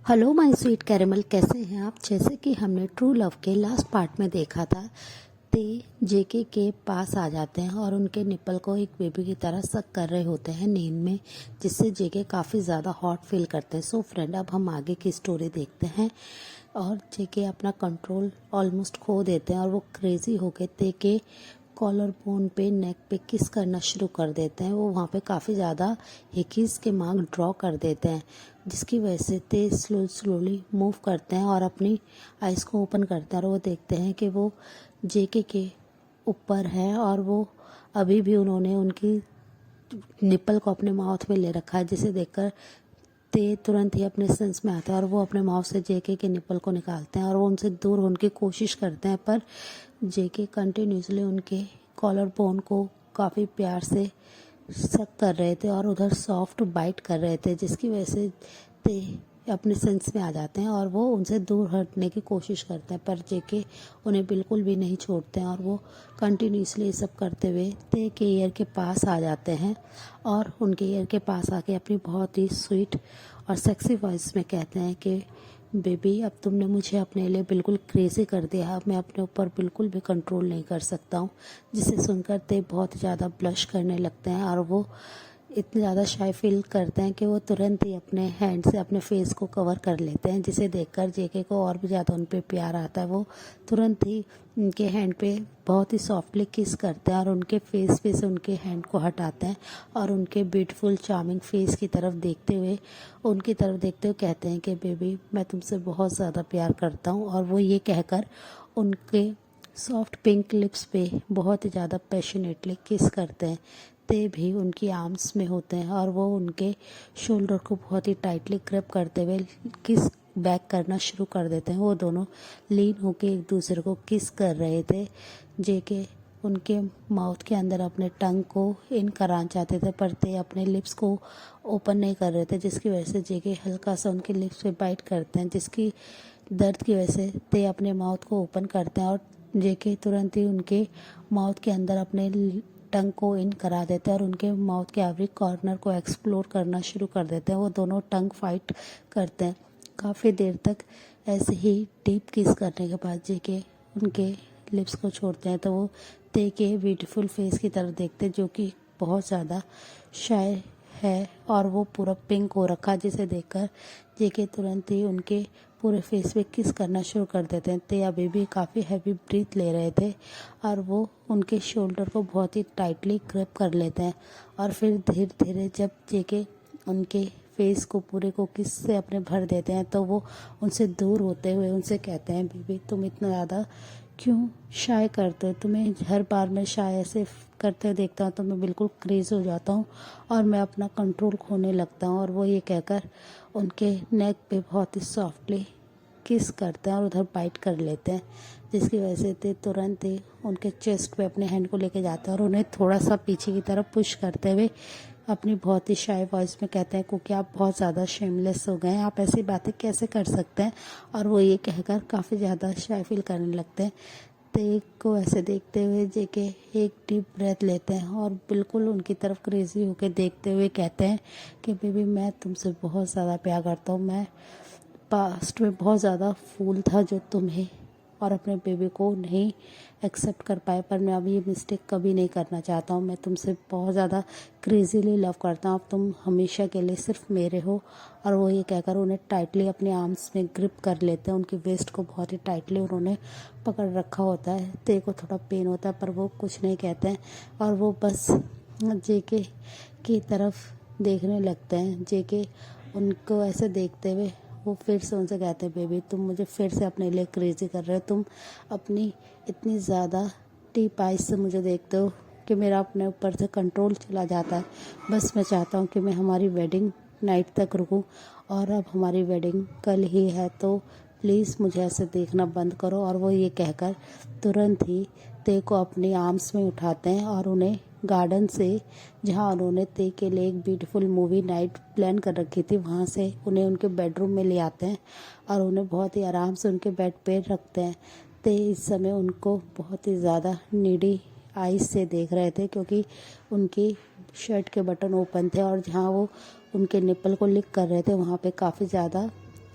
Hello my sweet caramel, कैसे हैं आप। जैसे कि हमने ट्रू लव के लास्ट पार्ट में देखा था, ते जेके के पास आ जाते हैं और उनके निप्पल को एक बेबी की तरह सक कर रहे होते हैं नींद में, जिससे जेके काफ़ी ज़्यादा हॉट फील करते हैं। सो फ्रेंड, अब हम आगे की स्टोरी देखते हैं। और जेके अपना कंट्रोल ऑलमोस्ट खो देते हैं और वो क्रेजी हो गए ते के कॉलर बोन पे, नेक पे किस करना शुरू कर देते हैं। वो वहाँ पे काफ़ी ज़्यादा हिकीज के मार्क ड्रॉ कर देते हैं, जिसकी वजह से ते स्लोली मूव करते हैं और अपनी आइज़ को ओपन करते हैं और वो देखते हैं कि वो जेके के ऊपर है और वो अभी भी उन्होंने उनकी निप्पल को अपने माउथ में ले रखा है, जिसे देखकर ते तुरंत ही अपने सेंस में आता है और वो अपने माउथ से जेके के निप्पल को निकालते हैं और वो उनसे दूर होने की कोशिश करते हैं। पर जेके कंटिन्यूसली उनके कॉलर बोन को काफ़ी प्यार से सक कर रहे थे और उधर सॉफ्ट बाइट कर रहे थे, जिसकी वजह से ते अपने सेंस में आ जाते हैं और वो उनसे दूर हटने की कोशिश करते हैं। पर जेके उन्हें बिल्कुल भी नहीं छोड़ते हैं और वो कंटिन्यूसली ये सब करते हुए ते के ईयर के पास आ जाते हैं और उनके ईयर के पास आके अपनी बहुत ही स्वीट और सेक्सी वॉइस में कहते हैं कि बेबी, अब तुमने मुझे अपने लिए बिल्कुल क्रेजी कर दिया। अब मैं अपने ऊपर बिल्कुल भी कंट्रोल नहीं कर सकता हूँ। जिसे सुनकर ते बहुत ज़्यादा ब्लश करने लगते हैं और वो इतने ज़्यादा शाय फील करते हैं कि वो तुरंत ही अपने हैंड से अपने फेस को कवर कर लेते हैं, जिसे देखकर जेके को और भी ज़्यादा उन पे प्यार आता है। वो तुरंत ही उनके हैंड पे बहुत ही सॉफ्टली किस करते हैं और उनके फेस पे से उनके हैंड को हटाते हैं और उनके ब्यूटीफुल चार्मिंग फेस की तरफ देखते हुए कहते हैं कि बेबी, मैं तुमसे बहुत ज़्यादा प्यार करता हूँ। और वो ये कहकर उनके सॉफ्ट पिंक लिप्स पे बहुत ही ज़्यादा पैशनेटली किस करते हैं। ते भी उनकी आर्म्स में होते हैं और वो उनके शोल्डर को बहुत ही टाइटली ग्रिप करते हुए किस बैक करना शुरू कर देते हैं। वो दोनों लीन होकर एक दूसरे को किस कर रहे थे। जेके उनके माउथ के अंदर अपने टंग को इन कराना चाहते थे, पर ते अपने लिप्स को ओपन नहीं कर रहे थे, जिसकी वजह से जेके हल्का सा उनके लिप्स पे बाइट करते हैं, जिसकी दर्द की वजह से ते अपने माउथ को ओपन करते हैं और जेके तुरंत ही उनके माउथ के अंदर अपने टंग को इन करा देते हैं और उनके माउथ के एवरी कॉर्नर को एक्सप्लोर करना शुरू कर देते हैं। वो दोनों टंग फाइट करते हैं काफ़ी देर तक। ऐसे ही डीप किस करने के बाद जेके उनके लिप्स को छोड़ते हैं तो वो ते के ब्यूटीफुल फेस की तरफ देखते हैं, जो कि बहुत ज़्यादा शाय है और वो पूरा पिंक हो रखा, जिसे देखकर जेके तुरंत ही उनके पूरे फेस पे किस करना शुरू कर देते हैं। ते अभी भी काफ़ी हैवी ब्रीथ ले रहे थे और वो उनके शोल्डर को बहुत ही टाइटली ग्रिप कर लेते हैं और फिर धीरे धीरे जब जेके उनके फेस को पूरे को किस से अपने भर देते हैं तो वो उनसे दूर होते हुए उनसे कहते हैं, बेबी, तुम इतना ज़्यादा क्यों शाय करते हो। तुम्हें हर बार मैं शाय ऐसे करते हुए देखता हूँ तो मैं बिल्कुल क्रेज हो जाता हूँ और मैं अपना कंट्रोल खोने लगता हूँ। और वो ये कहकर उनके नेक पे बहुत ही सॉफ्टली किस करते हैं और उधर बाइट कर लेते हैं, जिसकी वजह से ते तुरंत ही उनके चेस्ट पे अपने हैंड को लेके जाते हैं और उन्हें थोड़ा सा पीछे की तरफ पुश करते हुए अपनी बहुत ही शाय वॉइस में कहते हैं, क्योंकि आप बहुत ज़्यादा शेमलेस हो गए हैं, आप ऐसी बातें कैसे कर सकते हैं। और वो ये कहकर काफ़ी ज़्यादा शाय फील करने लगते हैं। ते को ऐसे देखते हुए जेके एक डीप ब्रेथ लेते हैं और बिल्कुल उनकी तरफ क्रेजी होकर देखते हुए कहते हैं कि बेबी, मैं तुमसे बहुत ज़्यादा प्यार करता हूँ। मैं पास्ट में बहुत ज़्यादा फूल था जो तुम्हें और अपने बेबी को नहीं एक्सेप्ट कर पाए, पर मैं अब ये मिस्टेक कभी नहीं करना चाहता हूँ। मैं तुमसे बहुत ज़्यादा क्रेजीली लव करता हूँ। अब तुम हमेशा के लिए सिर्फ मेरे हो। और वो ये कहकर उन्हें टाइटली अपने आर्म्स में ग्रिप कर लेते हैं। उनकी वेस्ट को बहुत ही टाइटली उन्होंने पकड़ रखा होता है। ते को थोड़ा पेन होता है पर वो कुछ नहीं कहते हैं और वो बस जेके की तरफ देखने लगते हैं। जेके उनको ऐसे देखते हुए वो फिर से उनसे कहते हैं, बेबी, तुम मुझे फिर से अपने लिए क्रेजी कर रहे हो। तुम अपनी इतनी ज़्यादा डीप आइज से मुझे देखते हो कि मेरा अपने ऊपर से कंट्रोल चला जाता है। बस मैं चाहता हूँ कि मैं हमारी वेडिंग नाइट तक रुकूं और अब हमारी वेडिंग कल ही है, तो प्लीज़ मुझे ऐसे देखना बंद करो। और वो ये कहकर तुरंत ही ते को अपनी आर्म्स में उठाते हैं और उन्हें गार्डन से, जहाँ उन्होंने ते के लिए एक ब्यूटीफुल मूवी नाइट प्लान कर रखी थी, वहाँ से उन्हें उनके बेडरूम में ले आते हैं और उन्हें बहुत ही आराम से उनके बेड पे रखते हैं। ते इस समय उनको बहुत ही ज़्यादा नीडी आइज से देख रहे थे, क्योंकि उनकी शर्ट के बटन ओपन थे और जहाँ वो उनके निप्पल को लिक कर रहे थे वहाँ पे काफ़ी ज़्यादा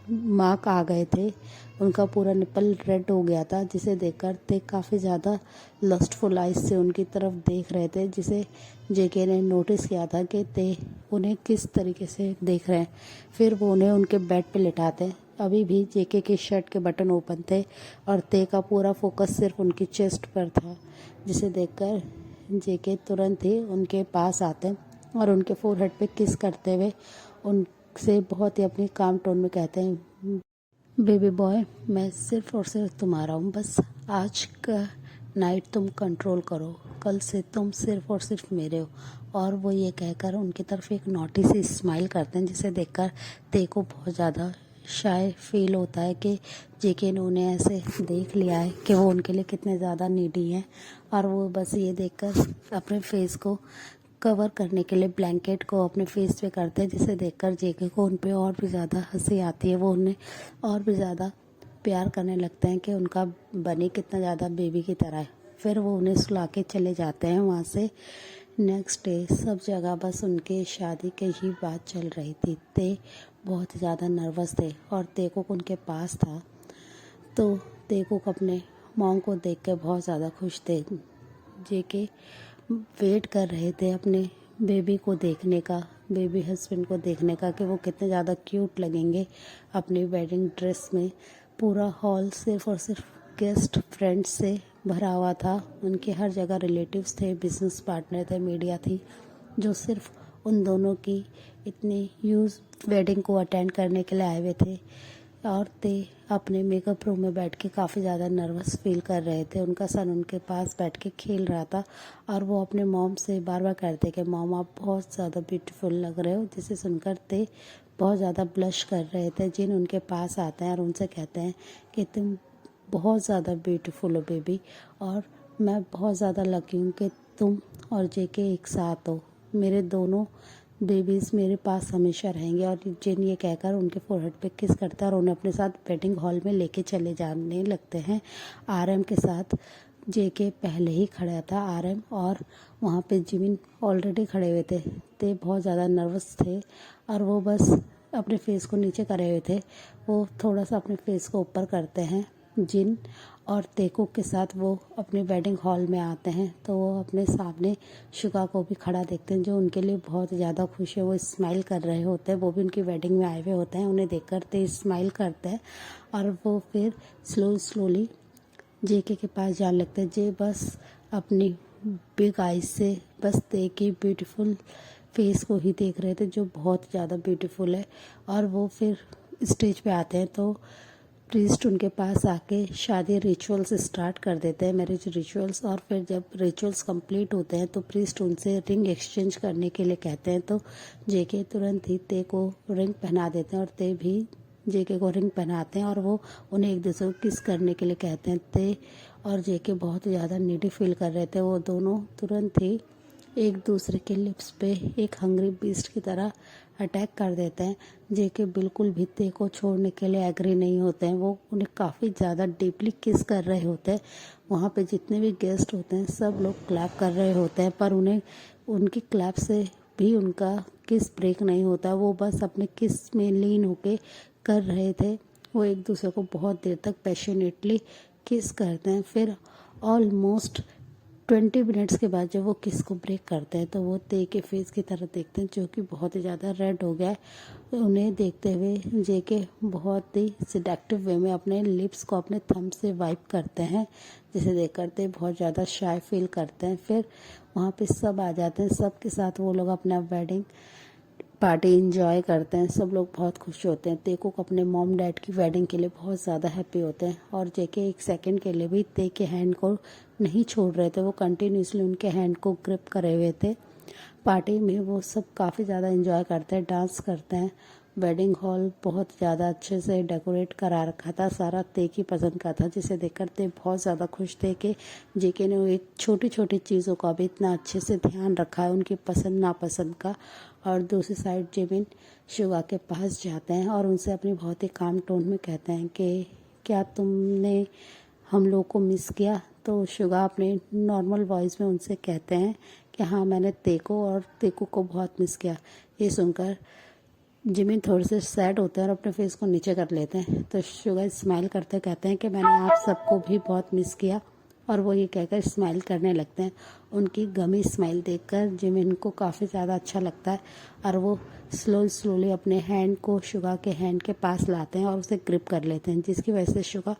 मार्क आ गए थे, उनका पूरा निपल रेड हो गया था, जिसे देखकर ते काफ़ी ज़्यादा लस्टफुल आइज से उनकी तरफ देख रहे थे, जिसे जेके ने नोटिस किया था कि ते उन्हें किस तरीके से देख रहे हैं। फिर वो उन्हें उनके बेड पे लिटाते। अभी भी जेके की शर्ट के बटन ओपन थे और ते का पूरा फोकस सिर्फ उनकी चेस्ट पर था, जिसे देखकर जेके तुरंत ही उनके पास आते और उनके फोरहेड पे किस करते हुए उनसे बहुत ही अपनी काम टोन में कहते हैं, बेबी बॉय, मैं सिर्फ और सिर्फ तुम्हारा हूँ, बस आज का नाइट तुम कंट्रोल करो, कल से तुम सिर्फ और सिर्फ मेरे हो। और वो ये कहकर उनकी तरफ एक नोटी सी स्माइल करते हैं, जिसे देखकर ते को बहुत ज़्यादा शाय फील होता है कि जेके ने उन्हें ऐसे देख लिया है कि वो उनके लिए कितने ज़्यादा नीडी हैं। और वो बस ये देखकर अपने फेस को कवर करने के लिए ब्लैंकेट को अपने फेस पे करते हैं, जिसे देखकर जेके को उन पे और भी ज़्यादा हंसी आती है। वो उन्हें और भी ज़्यादा प्यार करने लगते हैं कि उनका बनी कितना ज़्यादा बेबी की तरह है। फिर वो उन्हें सुला के चले जाते हैं वहाँ से। नेक्स्ट डे सब जगह बस उनके शादी की ही बात चल रही थी। ते बहुत ज़्यादा नर्वस थे और तेकुक उनके पास था, तो तेकुक अपने मॉम को देख के बहुत ज़्यादा खुश थे। जेके वेट कर रहे थे अपने बेबी को देखने का, बेबी हस्बैंड को देखने का कि वो कितने ज़्यादा क्यूट लगेंगे अपनी वेडिंग ड्रेस में। पूरा हॉल सिर्फ और सिर्फ गेस्ट फ्रेंड्स से भरा हुआ था। उनके हर जगह रिलेटिव्स थे, बिजनेस पार्टनर थे, मीडिया थी, जो सिर्फ उन दोनों की इतनी यूज वेडिंग को अटेंड करने के लिए आए हुए थे। और ते अपने मेकअप रूम में बैठ के काफ़ी ज़्यादा नर्वस फील कर रहे थे। उनका सन उनके पास बैठ के खेल रहा था और वो अपने मॉम से बार बार कहते कि मॉम आप बहुत ज़्यादा ब्यूटीफुल लग रहे हो, जिसे सुनकर ते बहुत ज़्यादा ब्लश कर रहे थे। जिन उनके पास आते हैं और उनसे कहते हैं कि तुम बहुत ज़्यादा ब्यूटीफुल हो बेबी, और मैं बहुत ज़्यादा लकी हूँ कि तुम और जेके एक साथ हो। मेरे दोनों बेबीज़ मेरे पास हमेशा रहेंगे। और जिन ये कहकर उनके फोरहेड पे किस करता है और उन्हें अपने साथ वेडिंग हॉल में लेके चले जाने लगते हैं। आरएम के साथ जेके पहले ही खड़ा था, आरएम और वहाँ पे जिमिन ऑलरेडी खड़े हुए थे। ते बहुत ज़्यादा नर्वस थे और वो बस अपने फेस को नीचे करे हुए थे। वो थोड़ा सा अपने फेस को ऊपर करते हैं। जिन और तेकुक के साथ वो अपने वेडिंग हॉल में आते हैं, तो वो अपने सामने शुगा को भी खड़ा देखते हैं, जो उनके लिए बहुत ज़्यादा खुश है। वो स्माइल कर रहे होते हैं, वो भी उनकी वेडिंग में आए हुए होते हैं। उन्हें देखकर ते स्माइल करते हैं और वो फिर स्लोली जेके के पास जाने लगते हैं। जे बस अपनी बिग आइज से बस ते की ब्यूटीफुल फेस को ही देख रहे थे, जो बहुत ज़्यादा ब्यूटीफुल है। और वो फिर स्टेज पे आते हैं, तो प्रीस्ट उनके पास आके शादी रिचुअल्स स्टार्ट कर देते हैं, मैरिज रिचुअल्स। और फिर जब रिचुअल्स कंप्लीट होते हैं तो प्रीस्ट उनसे रिंग एक्सचेंज करने के लिए कहते हैं, तो जेके तुरंत ही ते को रिंग पहना देते हैं और ते भी जेके को रिंग पहनाते हैं और वो उन्हें एक दूसरे को किस करने के लिए कहते हैं। ते और जेके बहुत ज़्यादा नीडी फील कर रहे थे। वो दोनों तुरंत ही एक दूसरे के लिप्स पे एक हंग्री बीस्ट की तरह अटैक कर देते हैं। जेके बिल्कुल भी ते को छोड़ने के लिए एग्री नहीं होते हैं। वो उन्हें काफ़ी ज़्यादा डीपली किस कर रहे होते हैं। वहाँ पे जितने भी गेस्ट होते हैं सब लोग क्लैप कर रहे होते हैं, पर उन्हें उनकी क्लैप से भी उनका किस ब्रेक नहीं होता। वो बस अपने किस में लीन होके कर रहे थे। वो एक दूसरे को बहुत देर तक पैशनेटली किस करते हैं। फिर ऑलमोस्ट 20 मिनट्स के बाद जब वो किस को ब्रेक करते हैं, तो वो ते के फेस की तरफ देखते हैं, जो कि बहुत ही ज़्यादा रेड हो गया है। उन्हें देखते हुए जेके बहुत ही सिडेक्टिव वे में अपने लिप्स को अपने थंब से वाइप करते हैं, जिसे देख करते बहुत ज़्यादा शाय फील करते हैं। फिर वहाँ पे सब आ जाते हैं, सब के साथ वो लोग अपना वेडिंग पार्टी इंजॉय करते हैं। सब लोग बहुत खुश होते हैं। तेकुक अपने मॉम डैड की वेडिंग के लिए बहुत ज़्यादा हैप्पी होते हैं और जेके एक सेकंड के लिए भी ते के हैंड को नहीं छोड़ रहे थे। वो कंटिन्यूसली उनके हैंड को ग्रिप करे हुए थे। पार्टी में वो सब काफ़ी ज़्यादा इंजॉय करते हैं, डांस करते हैं। वेडिंग हॉल बहुत ज़्यादा अच्छे से डेकोरेट करा रखा था, सारा ते की पसंद का था, जिसे देखकर ते बहुत ज़्यादा खुश थे कि जेके ने एक छोटी छोटी चीज़ों का भी इतना अच्छे से ध्यान रखा है, उनकी पसंद नापसंद का। और दूसरी साइड जिमिन शुगा के पास जाते हैं और उनसे अपनी बहुत ही काम टोन में कहते हैं कि क्या तुमने हम लोग को मिस किया। तो शुगा अपने नॉर्मल वॉइस में उनसे कहते हैं कि हाँ, मैंने तेको और तेको को बहुत मिस किया। ये सुनकर जिमिन थोड़े से सैड होते हैं और अपने फेस को नीचे कर लेते हैं, तो शुगर स्माइल करते कहते हैं कि मैंने आप सबको भी बहुत मिस किया, और वो ये कहकर स्माइल करने लगते हैं। उनकी गमी स्माइल देखकर जिमिन को काफ़ी ज़्यादा अच्छा लगता है, और वो स्लोली अपने हैंड को शुगा के हैंड के पास लाते हैं और उसे ग्रिप कर लेते हैं, जिसकी वजह से शुगा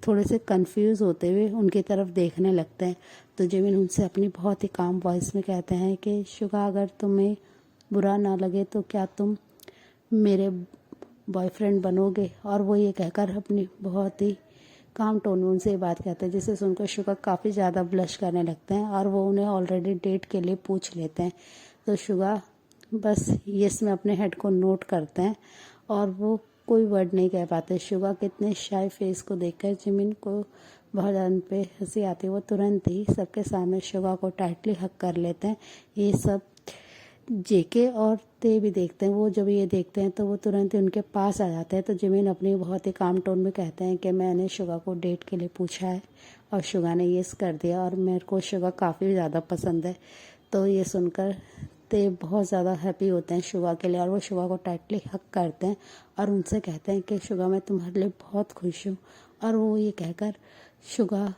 थोड़े से कंफ्यूज होते हुए उनकी तरफ देखने लगते हैं। तो जिमिन उनसे अपनी बहुत ही काम वॉइस में कहते हैं कि शुगा, अगर तुम्हें बुरा ना लगे तो क्या तुम मेरे बॉयफ्रेंड बनोगे। और वो ये कहकर अपनी बहुत ही काम टोन में उनसे ये बात कहते हैं, जिसे सुनकर शुगा काफ़ी ज़्यादा ब्लश करने लगते हैं और वो उन्हें ऑलरेडी डेट के लिए पूछ लेते हैं। तो शुगा बस यस में अपने हेड को नोट करते हैं और वो कोई वर्ड नहीं कह पाते। शुगा के इतने शाय फेस को देखकर जिमिन को बहुत ज़्यादा पे हंसी आती है। वो तुरंत ही सबके सामने शुगा को टाइटली हक कर लेते हैं। ये सब जेके और ते भी देखते हैं। वो जब ये देखते हैं तो वो तुरंत ही उनके पास आ जाते हैं। तो जिमिन अपनी बहुत ही काम टोन में कहते हैं कि मैंने शुगा को डेट के लिए पूछा है और शुगा ने यस कर दिया और मेरे को शुगा काफ़ी ज़्यादा पसंद है। तो ये सुनकर ते बहुत ज़्यादा हैप्पी होते हैं शुगा के लिए, और वो शुगा को टाइटली हक करते हैं और उनसे कहते हैं कि शुगा, मैं तुम्हारे लिए बहुत खुश हूँ। और वो ये कहकर शुगा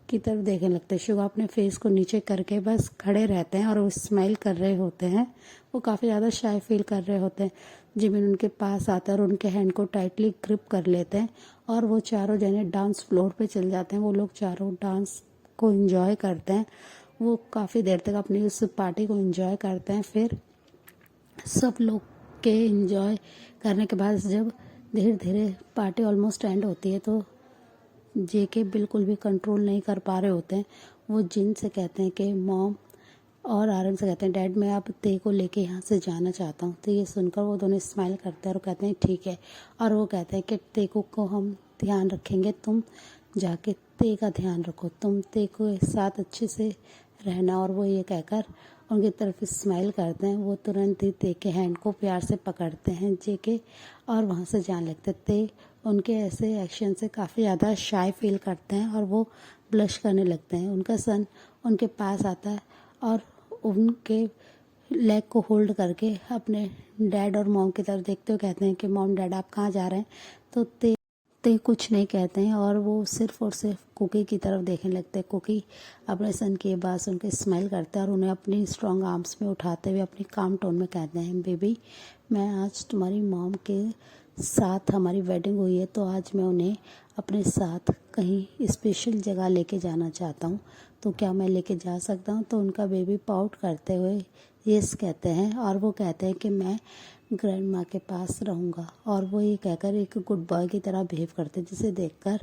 की तरफ देखने लगते हैं। शुगा अपने फेस को नीचे करके बस खड़े रहते हैं और वो स्माइल कर रहे होते हैं। वो काफ़ी ज़्यादा शाय फील कर रहे होते हैं। जिमिन उनके पास आता है और उनके हैंड को टाइटली ग्रिप कर लेते हैं और वो चारों जने डांस फ्लोर पे चल जाते हैं। वो लोग चारों डांस को एंजॉय करते हैं। वो काफ़ी देर तक अपनी उस पार्टी को एंजॉय करते हैं। फिर सब लोग के एंजॉय करने के बाद जब धीरे धीरे पार्टी ऑलमोस्ट एंड होती है, तो जेके बिल्कुल भी कंट्रोल नहीं कर पा रहे होते हैं। वो जिन से कहते हैं कि मॉम, और आरन से कहते हैं डैड, मैं अब ते को लेके यहाँ से जाना चाहता हूँ। तो ये सुनकर वो दोनों स्माइल करते हैं और कहते हैं ठीक है। और वो कहते हैं कि ते को हम ध्यान रखेंगे, तुम जाके ते का ध्यान रखो, तुम ते को साथ अच्छे से रहना। और वो ये कहकर उनकी तरफ स्माइल करते हैं। वो तुरंत ही ते के हैंड को प्यार से पकड़ते हैं जेके और वहाँ से जाने लगते। ते उनके ऐसे एक्शन से काफ़ी ज़्यादा शाय फील करते हैं और वो ब्लश करने लगते हैं। उनका सन उनके पास आता है और उनके लेग को होल्ड करके अपने डैड और मॉम की तरफ देखते हुए कहते हैं कि मॉम डैड आप कहाँ जा रहे हैं। तो ते कुछ नहीं कहते हैं और वो सिर्फ और सिर्फ कुकी की तरफ देखने लगते हैं। कुकी अपने सन की बात सुन के स्माइल करते हैं और उन्हें अपनी स्ट्रॉन्ग आर्म्स में उठाते हुए अपनी काम टोन में कहते हैं, बेबी मैं आज तुम्हारी मॉम के साथ हमारी वेडिंग हुई है, तो आज मैं उन्हें अपने साथ कहीं स्पेशल जगह लेके जाना चाहता हूँ, तो क्या मैं लेके जा सकता हूँ। तो उनका बेबी पाउट करते हुए यस कहते हैं और वो कहते हैं कि मैं ग्रैंड माँ के पास रहूँगा। और वो ये कहकर एक गुड बॉय की तरह बिहेव करते हैं, जिसे देखकर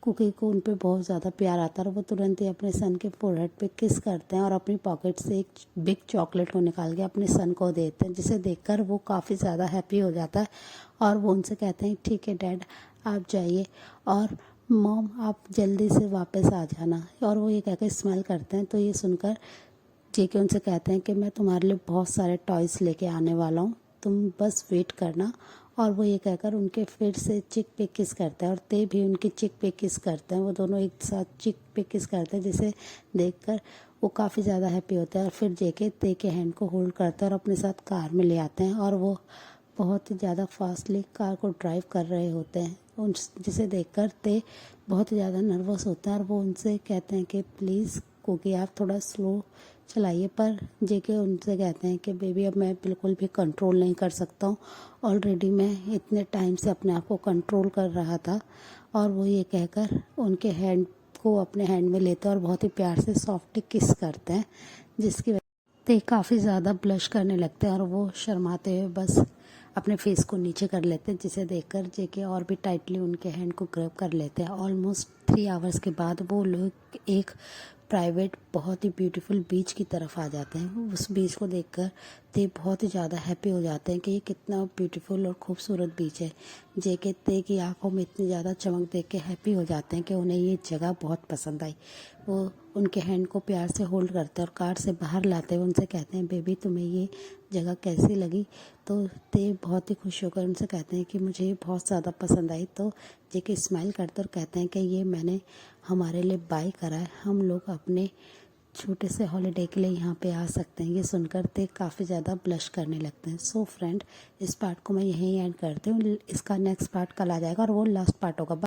कुकी को उन पर बहुत ज़्यादा प्यार आता है और वो तुरंत ही अपने सन के फोरहेड पे किस करते हैं और अपनी पॉकेट से एक बिग चॉकलेट को निकाल के अपने सन को देते हैं, जिसे देखकर वो काफ़ी ज़्यादा हैप्पी हो जाता है। और वो उनसे कहते हैं ठीक है डैड आप जाइए और मॉम आप जल्दी से वापस आ जाना। और वो ये कहकर स्माइल करते हैं। तो ये सुनकर जेके उनसे कहते हैं कि मैं तुम्हारे लिए बहुत सारे टॉयज़ लेके आने वाला हूँ, तुम बस वेट करना। और वो ये कहकर उनके फिर से चिक पे किस करता है और ते भी उनकी चिक पे किस करते हैं। वो दोनों एक साथ चिक पे किस करते हैं, जिसे देखकर वो काफ़ी ज़्यादा हैप्पी होता है। और फिर जेके ते के हैंड को होल्ड करता है और अपने साथ कार में ले आते हैं और वो बहुत ही ज़्यादा फास्टली कार को ड्राइव कर रहे होते हैं। उन जिसे देखकर ते बहुत ही ज़्यादा नर्वस होता है और वो उनसे कहते हैं कि प्लीज़ क्योंकि आप थोड़ा स्लो चलाइए। पर जेके उनसे कहते हैं कि बेबी अब मैं बिल्कुल भी कंट्रोल नहीं कर सकता हूँ, ऑलरेडी मैं इतने टाइम से अपने आप को कंट्रोल कर रहा था। और वो ये कहकर उनके हैंड को अपने हैंड में लेते हैं और बहुत ही प्यार से सॉफ्टली किस करते हैं, जिसकी वजह से काफ़ी ज़्यादा ब्लश करने लगते हैं और वो शर्माते हुए बस अपने फेस को नीचे कर लेते हैं, जिसे देखकर जेके और भी टाइटली उनके हैंड को ग्रैब कर लेते हैं। ऑलमोस्ट 3 आवर्स के बाद वो लोग एक प्राइवेट बहुत ही ब्यूटीफुल बीच की तरफ आ जाते हैं। उस बीच को देखकर ते बहुत ही ज़्यादा हैप्पी हो जाते हैं कि ये कितना ब्यूटीफुल और खूबसूरत बीच है। जेके ते की आंखों में इतनी ज़्यादा चमक देख के हैप्पी हो जाते हैं कि उन्हें ये जगह बहुत पसंद आई। वो उनके हैंड को प्यार से होल्ड करते हैं और कार से बाहर लाते हुए उनसे कहते हैं बेबी तुम्हें ये जगह कैसी लगी। तो ते बहुत ही खुश होकर उनसे कहते हैं कि मुझे ये बहुत ज़्यादा पसंद आई। तो जेके स्माइल करते और कहते हैं कि ये मैंने हमारे लिए बाय करा है, हम लोग अपने छोटे से हॉलीडे के लिए यहाँ पे आ सकते हैं। ये सुनकर ते काफ़ी ज़्यादा ब्लश करने लगते हैं। सो फ्रेंड, इस पार्ट को मैं यहीं एंड करती हूँ। इसका नेक्स्ट पार्ट कल आ जाएगा और वो लास्ट पार्ट होगा।